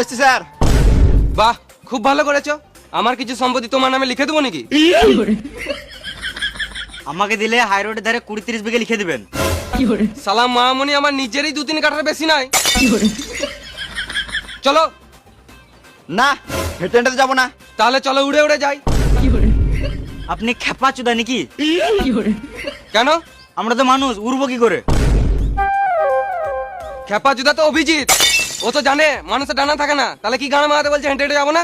এসছি স্যার। বাহ, খুব ভালো করেছো। আমার কিছু সম্পত্তি তোমার নামে লিখে দেবো নাকি? আমাকে দিলে হাই রোডের ধারে 20-30 বিঘে লিখে দিবেন। সালাম মামনি, আমার নিজেরই 2-3 কাঠার বেশি নাই। চলো। না, হেঁটে হেঁটে যাবো না। তাহলে চলো উড়ে উড়ে যাই। আপনি খেপা চুদা নাকি? কেন? আমরা তো মানুষ, উড়বো কি করে? খেপা জুদা তো অভিজিৎ, ও তো জানে মানুষের ডানা থাকে না। তাহলে কি গান মারাতে বলছে হেঁটে হেঁটে যাবো না?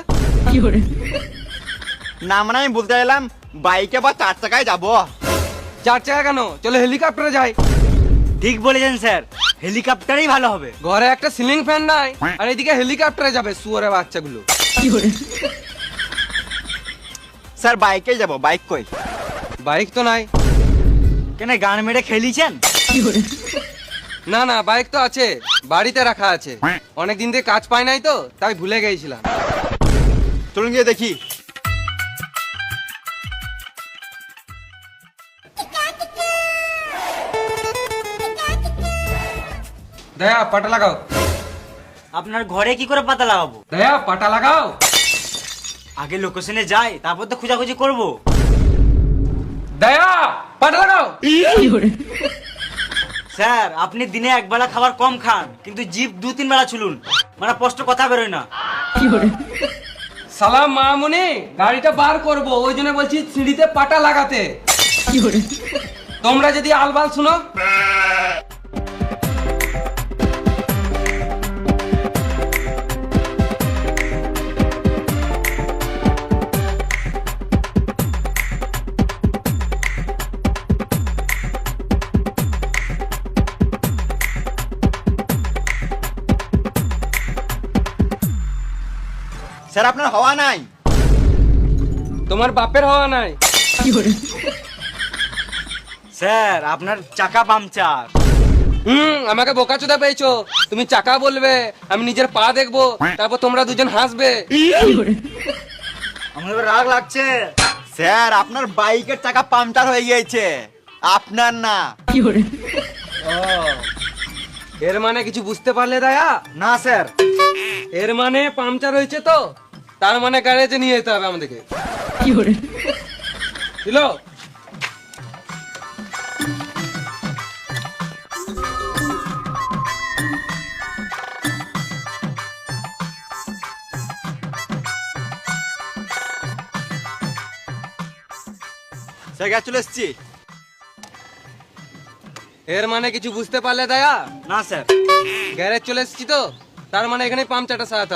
না মানে আমি বলতে এলাম বাইকে বা 4 চাকায় যাবো। 4 চাকা কেন, চলো হেলিকপ্টারে যাই। ঠিক বলেছেন স্যার, হেলিকপ্টারই ভালো হবে। ঘরে একটা সিলিং ফ্যান নাই, আর এদিকে হেলিকপ্টারে যাবে শুয়োরের বাচ্চাগুলো। স্যার বাইকে যাবো, বাইক কই? বাইক তো নাই। কেন গান মেরে খেলিছেন? না না, বাইক তো আছে, বাড়িতে রাখা আছে। অনেকদিন থেকে কাজ পাই নাই তো, তাই ভুলে গেছিলাম। চলুন গিয়ে দেখি। দয়া পাটা লাগাও। আপনার ঘরে কি করে পাতা লাগাবো? দয়া পাটা লাগাও। আগে লোকেশনে যাই, তারপর তো খোঁজাখুঁজি করবো। দয়া পাটা লাগাও। স্যার, আপনি দিনে একবেলা খাবার কম খান, কিন্তু জিভ 2-3 বেলা চুলুন, মানে স্পষ্ট কথা বেরোয় না। সালাম মামুনি, গাড়িটা বার করবো, ওই জন্য বলছি সিঁড়িতে পাটা লাগাতে। তোমরা যদি আলবাল শুনো। স্যার আপনার হওয়া নাই। তোমার বাপের হওয়া নাই। স্যার, আপনার চাকা পাংচার। আমাকে বোকাচোদা পেয়েছো। তুমি চাকা বলবে, আমি নিজের পা দেখবো, তারপর তোমরা দুজন হাসবে। আমার এবার রাগ লাগছে। স্যার আপনার বাইকের চাকা পাংচার হয়ে গিয়েছে, আপনার না। এর মানে কিছু বুঝতে পারলে দয়া? না স্যার। এর মানে পাংচার হয়েছে তো, তার মানে গ্যারেজে নিয়ে যেতে হবে আমাদেরকে। দিলো? স্যার গ্যাস চলে এসছি। এর মানে কিছু বুঝতে পারলে দয়া? না স্যার। গ্যারেজ চলে এসেছি তো, তার মানে এখানে পাংচারটা সারাতে হবে।